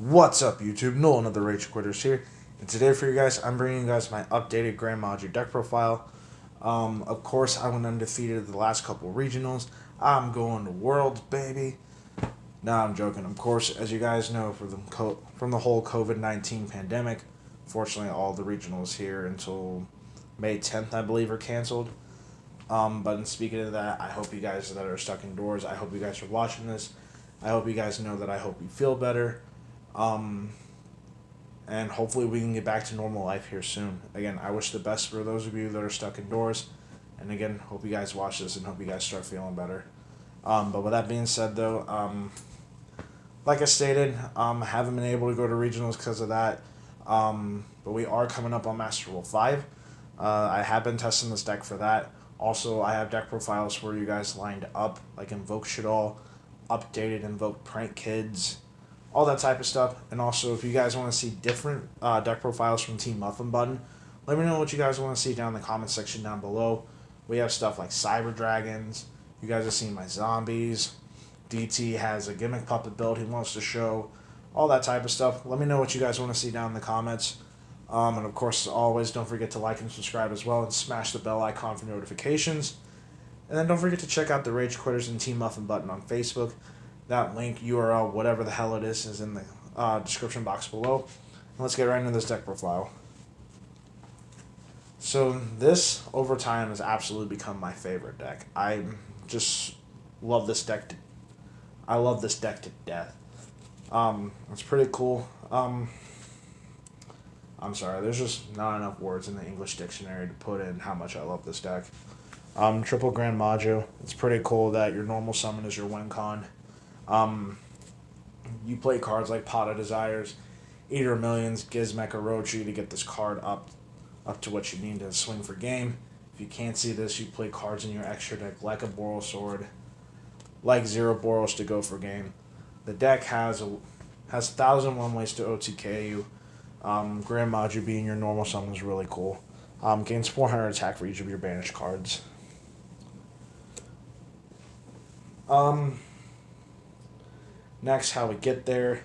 What's up, YouTube? Nolan of the Rage Quitters here, and today for you guys, I'm bringing you guys my updated Gren Maju deck profile. Of course, I went undefeated the last couple regionals. I'm going to Worlds, baby. Nah, I'm joking. Of course, as you guys know, from the whole COVID-19 pandemic, fortunately, all the regionals here until May 10th, I believe, are canceled. But in speaking of that, I hope you guys that are stuck indoors, I hope you guys are watching this. I hope you guys know that I hope you feel better. Um, and hopefully we can get back to normal life here soon. Again, I wish the best for those of you that are stuck indoors. And again, hope you guys watch this and hope you guys start feeling better. But with that being said, though, like I stated, haven't been able to go to regionals because of that. But we are coming up on Master Rule 5. I have been testing this deck for that. Also, I have deck profiles for you guys lined up, like Invoke Shadol, updated Invoke Prank Kids, all that type of stuff. And also, if you guys want to see different deck profiles from Team Muffin Button, let me know what you guys want to see down in the comment section down below. We have stuff like Cyber Dragons. You guys have seen my zombies. DT has a gimmick puppet build he wants to show. All that type of stuff. Let me know what you guys want to see down in the comments. And of course, always don't forget to like and subscribe as well, and smash the bell icon for notifications. And then don't forget to check out the Rage Quitters and Team Muffin Button on Facebook. That link, URL, whatever the hell it is in the description box below. And let's get right into this deck profile. So this, over time, has absolutely become my favorite deck. I just love this deck. I love this deck to death. It's pretty cool. I'm sorry, there's just not enough words in the English dictionary to put in how much I love this deck. Triple Grand Maju. It's pretty cool that your normal summon is your win con. You play cards like Pot of Desires, Eater of Millions, Gizmek Orochi to get this card up to what you need to swing for game. If you can't see this, you play cards in your extra deck like a Boral Sword, like Zero Boros to go for game. The deck has 1,001 ways to OTK you. Grand Maju being your normal summon is really cool. Gains 400 attack for each of your banished cards. Next, how we get there.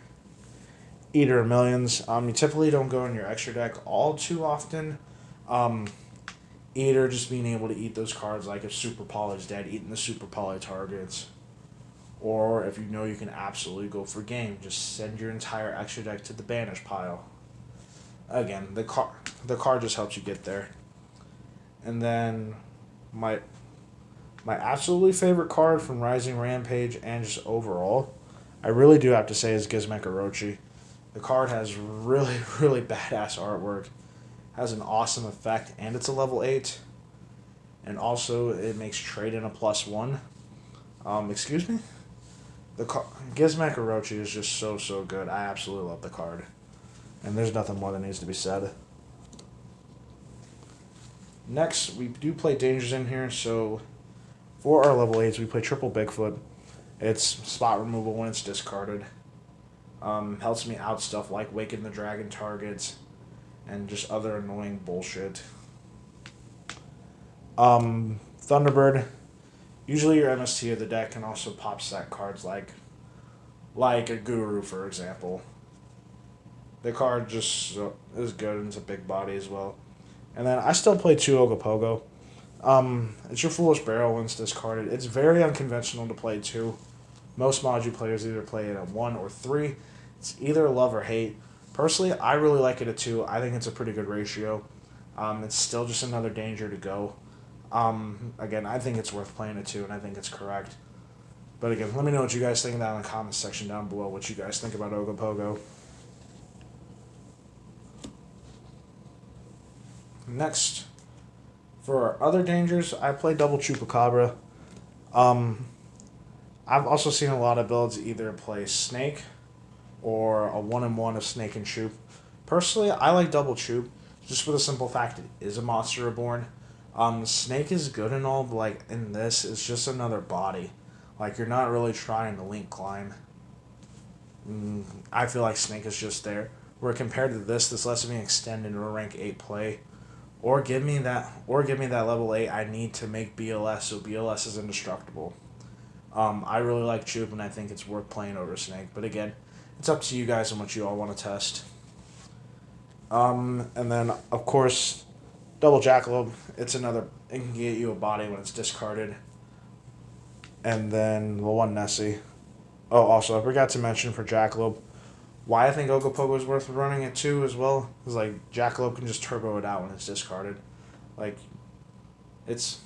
Eater of Millions. You typically don't go in your extra deck all too often. Eater, just being able to eat those cards, like if Super Poly is dead, eating the Super Poly targets. Or if you know you can absolutely go for game, just send your entire extra deck to the banish pile. Again, the card just helps you get there. And then my absolutely favorite card from Rising Rampage and just overall, I really do have to say, is Gizmek Orochi. The card has really, really badass artwork, has an awesome effect, and it's a level 8. And also, it makes trade in a +1. Excuse me? Gizmek Orochi is just so good. I absolutely love the card. And there's nothing more that needs to be said. Next, we do play Dangers in here, so for our level 8s, we play Triple Bigfoot. It's spot removal when it's discarded. Helps me out stuff like Waken the Dragon targets and just other annoying bullshit. Thunderbird, usually your MST of the deck, can also pop stack cards like a Guru, for example. The card just is good, and it's a big body as well. And then I still play 2 Ogopogo. It's your Foolish Barrel when it's discarded. It's very unconventional to play 2. Most Maju players either play it at 1 or 3. It's either love or hate. Personally, I really like it at 2. I think it's a pretty good ratio. It's still just another danger to go. Again, I think it's worth playing at 2, and I think it's correct. But again, let me know what you guys think down in the comments section down below, what you guys think about Ogopogo. Next, for our other dangers, I play double Chupacabra. I've also seen a lot of builds either play Snake or a 1-in-1 of Snake and Chup. Personally, I like double Chup, just for the simple fact it is a Monster Reborn. Snake is good and all, but like in this, it's just another body. Like, you're not really trying to link climb. I feel like Snake is just there. Where compared to this lets me extend into a rank 8 play. Or give me that level 8 I need to make BLS, so BLS is indestructible. I really like Chup, and I think it's worth playing over Snake. But again, It's up to you guys and what you all want to test. And then, of course, double jackalope. It's another. It can get you a body when it's discarded. And then the one Nessie. Oh, also, I forgot to mention for jackalope, why I think Ogopogo is worth running it too as well is like jackalope can just turbo it out when it's discarded. Like, it's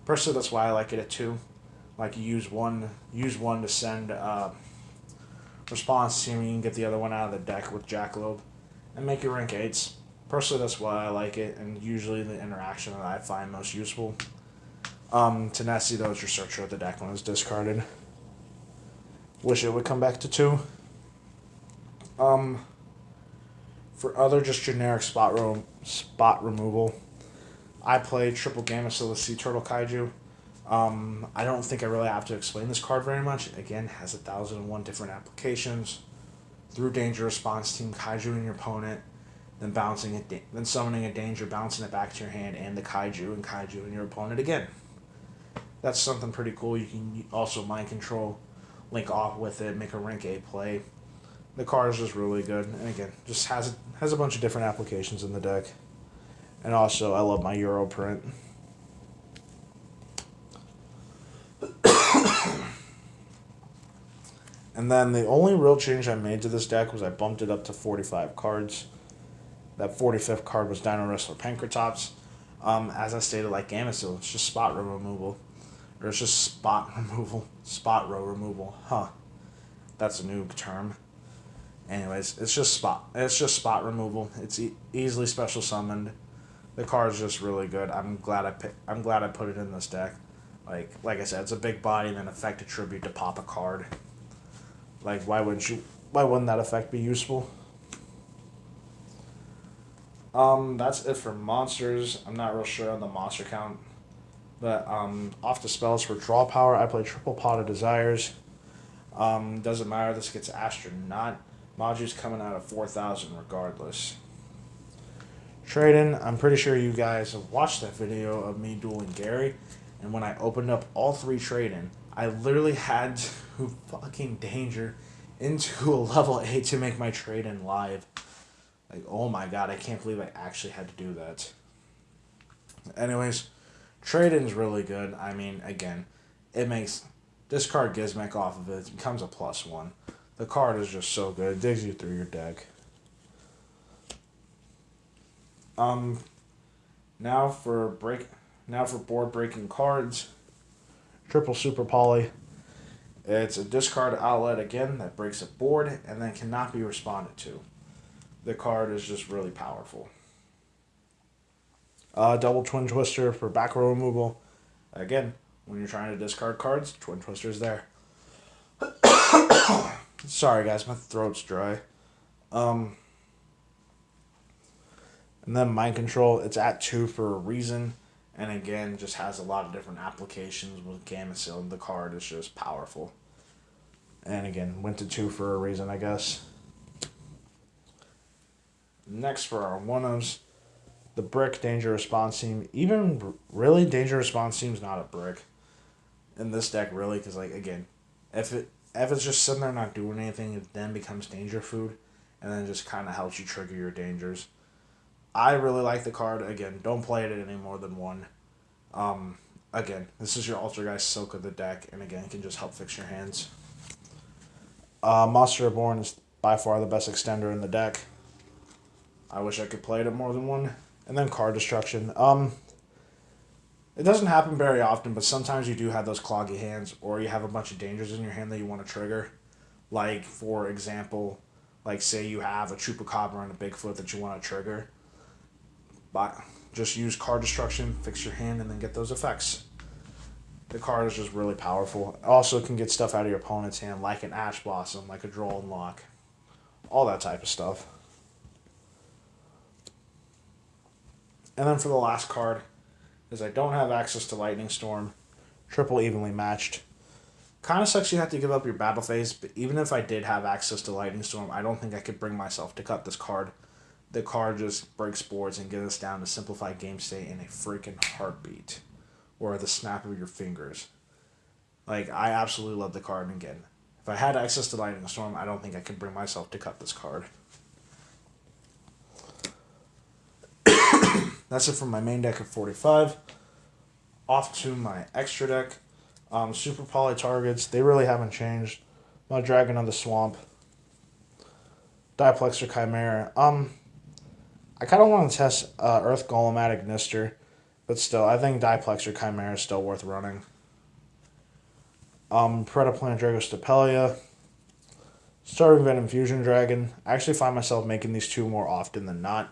personally that's why I like it at two. Like you use one to send response team, you can get the other one out of the deck with jackalope and make your rank eights. Personally, that's why I like it, and usually the interaction that I find most useful. To Nessie, though, is your searcher of the deck when it's discarded. Wish it would come back to two. For other just generic spot removal, I play triple Gamma Sea Turtle Kaiju. I don't think I really have to explain this card very much. Again, has 1,001 different applications. Through danger response team, Kaijuing your opponent, then then summoning a danger, bouncing it back to your hand, and the Kaiju, and Kaijuing your opponent again. That's something pretty cool. You can also mind control, link off with it, make a rank A play. The card is just really good, and again, just has a bunch of different applications in the deck. And also, I love my Euro print. And then the only real change I made to this deck was I bumped it up to 45 cards. That 45th card was Dino Wrestler Pankratops. As I stated, like Gamecill, it's just spot row removal. Or it's just spot removal. Spot row removal. Huh. That's a new term. Anyways, it's just spot removal. It's easily special summoned. The card is just really good. I'm glad I put it in this deck. Like I said, it's a big body and an effect attribute to pop a card. Like why wouldn't that effect be useful? That's it for monsters. I'm not real sure on the monster count. But off the spells for draw power, I play triple Pot of Desires. Doesn't matter, this gets astronaut. Maju's coming out of 4,000 regardless. Trade-in, I'm pretty sure you guys have watched that video of me dueling Gary. And when I opened up all three trade-in, I literally had to fucking danger into a level 8 to make my trade-in live. Like, oh my god, I can't believe I actually had to do that. Anyways, trade-in's really good. I mean, again, it makes discard Gizmek off of it. It becomes a +1. The card is just so good. It digs you through your deck. Now for board breaking cards. Triple Super Poly. It's a discard outlet again that breaks a board and then cannot be responded to. The card is just really powerful. Double Twin Twister for back row removal. Again, when you're trying to discard cards, Twin Twister's there. Sorry guys, my throat's dry. And then Mind Control, it's at 2 for a reason. And again, just has a lot of different applications with Gamecill. The card is just powerful. And again, went to 2 for a reason, I guess. Next for our one-ofs, the Brick Danger Response Team. Even really, Danger Response Team's not a brick in this deck, really, because like again, if it's just sitting there not doing anything, it then becomes danger food, and then just kind of helps you trigger your dangers. I really like the card. Again, don't play it any more than one. Again, this is your Altergeist Silk of the deck, and again, it can just help fix your hands. Monster Reborn is by far the best extender in the deck. I wish I could play it at more than one. And then Card Destruction. It doesn't happen very often, but sometimes you do have those cloggy hands, or you have a bunch of dangers in your hand that you want to trigger. Like, for example, like say you have a Chupacabra and a Bigfoot that you want to trigger. But just use Card Destruction, fix your hand, and then get those effects. The card is just really powerful. It also can get stuff out of your opponent's hand, like an Ash Blossom, like a Draw and Lock. All that type of stuff. And then for the last card, is I don't have access to Lightning Storm. Triple Evenly Matched. Kind of sucks you have to give up your battle phase, but even if I did have access to Lightning Storm, I don't think I could bring myself to cut this card. The card just breaks boards and gets us down to simplified game state in a freaking heartbeat. Or the snap of your fingers. Like, I absolutely love the card, and again, If I had access to Lightning Storm, I don't think I could bring myself to cut this card. That's it from my main deck of 45. Off to my extra deck. Super Poly targets, they really haven't changed. My Dragon of the Swamp. Diplexer Chimera. I kind of want to test Earth Golematic Nister, but still, I think Diplexer Chimera is still worth running. Predaplant Dragostapelia. Starving Venom Fusion Dragon. I actually find myself making these two more often than not.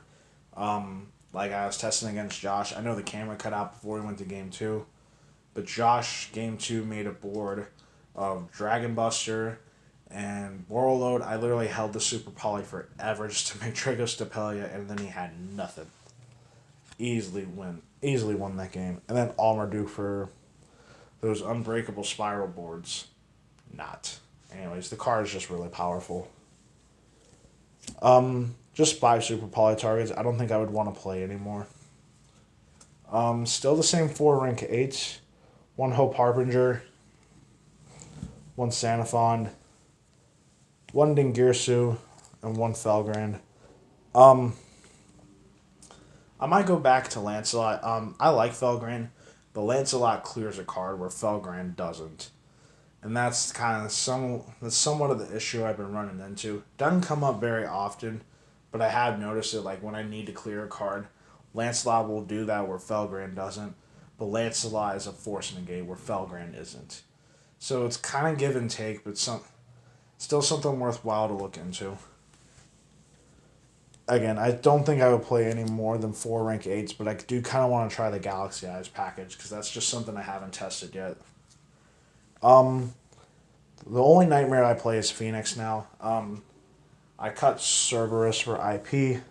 Like I was testing against Josh. I know the camera cut out before we went to game 2. But Josh, game 2, made a board of Dragon Buster and Borreload. I literally held the Super Poly forever just to make Dragostapelia, and then he had nothing. Easily won that game. And then Almardu for those Unbreakable Spiral boards. Not. Anyways, the card is just really powerful. Just 5 Super Poly targets. I don't think I would want to play anymore. Still the same 4 rank 8s. 1 Hope Harbinger. 1 Sanafond. 1 Dingirsu. And 1 Felgrand. I might go back to Lancelot. I like Felgrand, but Lancelot clears a card where Felgrand doesn't. And that's kind of somewhat of the issue I've been running into. Doesn't come up very often, but I have noticed it. Like when I need to clear a card, Lancelot will do that where Felgrand doesn't. But Lancelot is a force negate where Felgrand isn't. So it's kind of give and take, but still something worthwhile to look into. Again, I don't think I would play any more than 4 rank 8s, but I do kind of want to try the Galaxy Eyes package because that's just something I haven't tested yet. The only Nightmare I play is Phoenix now. I cut Cerberus for IP.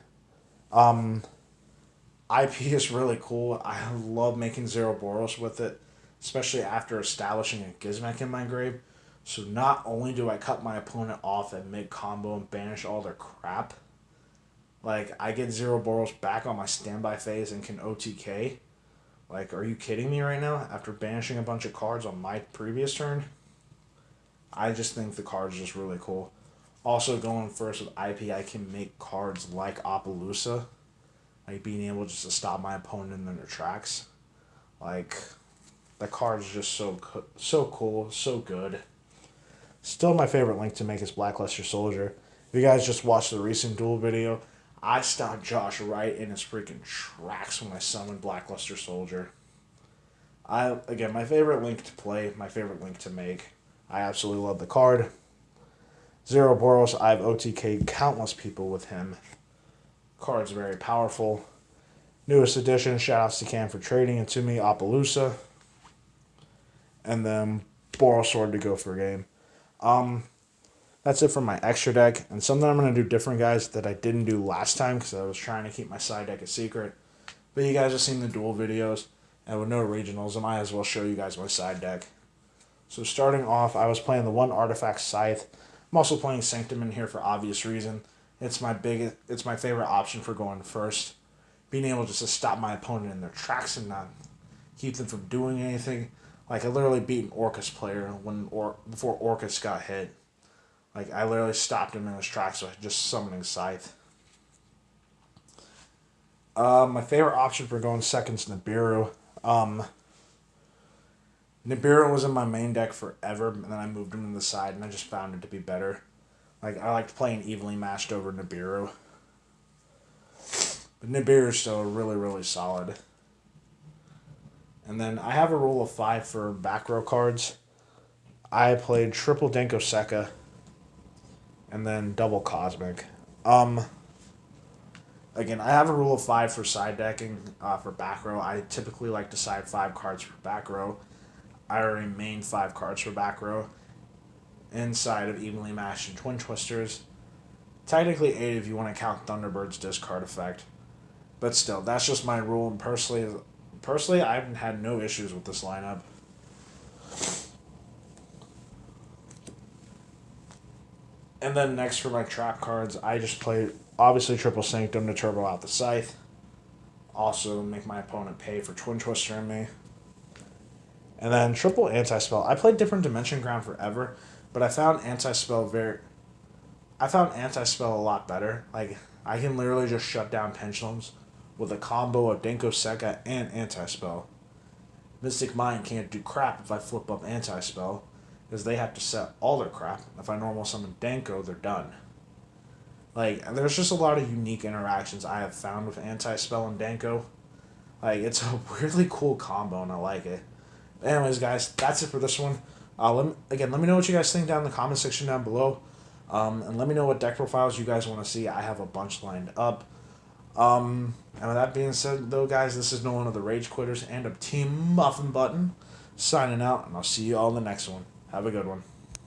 IP is really cool. I love making Zero Boros with it, especially after establishing a Gizmek in my grave. So not only do I cut my opponent off at mid-combo and banish all their crap, like, I get Zero Boros back on my standby phase and can OTK. Like, are you kidding me right now? After banishing a bunch of cards on my previous turn? I just think the card's just really cool. Also, going first with IP, I can make cards like Appaloosa. Like, being able just to stop my opponent in their tracks. Like, the card's just so cool, so good. Still my favorite link to make is Blackluster Soldier. If you guys just watched the recent duel video, I stopped Josh right in his freaking tracks when I summoned Blackluster Soldier. Again, my favorite link to play, my favorite link to make. I absolutely love the card. Zero Boros, I've OTK'd countless people with him. Card's very powerful. Newest edition, shoutouts to Cam for trading it to me, Appaloosa. And then Borosword to go for a game. That's it for my extra deck. And something I'm going to do different, guys, that I didn't do last time because I was trying to keep my side deck a secret. But you guys have seen the duel videos. And with no regionals, I might as well show you guys my side deck. So starting off, I was playing the 1 Artifact Scythe. I'm also playing Sanctum in here for obvious reason. It's my favorite option for going first. Being able just to stop my opponent in their tracks and not keep them from doing anything. Like, I literally beat an Orcus player before Orcus got hit. Like, I literally stopped him in his tracks by just summoning Scythe. My favorite option for going second is Nibiru. Nibiru was in my main deck forever, and then I moved him to the side, and I just found it to be better. Like, I liked playing evenly matched over Nibiru. But Nibiru is still really, really solid. And then I have a rule of 5 for back row cards. I played triple Denko Sekka and then double Cosmic. Again, I have a rule of 5 for side decking for back row. I typically like to side 5 cards for back row. I already main 5 cards for back row inside of evenly matched and Twin Twisters. Technically 8 if you want to count Thunderbird's discard effect. But still, that's just my rule. And personally, I haven't had no issues with this lineup. And then next for my trap cards, I just played, obviously, Triple Sanctum to turbo out the Scythe. Also make my opponent pay for Twin Twister in me. And then triple Anti-Spell. I played Different Dimension Ground forever, But I found anti-spell a lot better. Like, I can literally just shut down pendulums with a combo of Denko Seka and anti-spell. Mystic Mind can't do crap if I flip up anti-spell, because they have to set all their crap. If I normal summon Denko, they're done. Like, there's just a lot of unique interactions I have found with anti-spell and Denko. Like, it's a weirdly cool combo, and I like it. Anyways, guys, that's it for this one. Let me know what you guys think down in the comment section down below. And let me know what deck profiles you guys want to see. I have a bunch lined up. And with that being said, though, guys, this is no one of the Rage Quitters and a Team Muffin Button signing out, and I'll see you all in the next one. Have a good one.